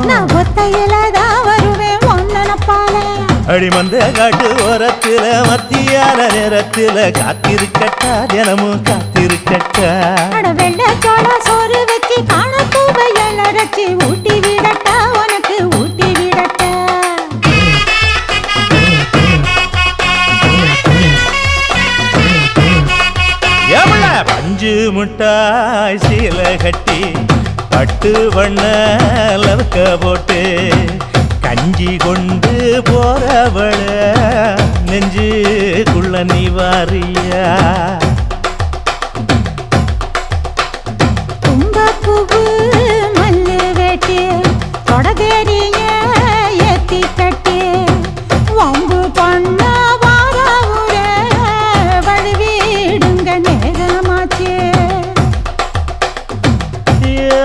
நான் ஒத்தையிலதான் வருவேன் ஒன்னப்பால. அடிமந்த காட்டு ஓரத்துல மத்தியான நேரத்துல காத்திருக்கட்டா தினமும் காத்திருக்கட்டா. வெள்ளச்சோள சோறு வச்சு காண பூவையல் அரைச்சி ஊட்டி விடட்டா உனக்கு ஊட்டி விடட்டா. எவ்வள பஞ்சு முட்டாய் சீல கட்டி பட்டு வண்ண லவக்க போட்டு கஞ்சி கொண்டு போறவள நெஞ்சுக்குள்ள நீ வாரியா.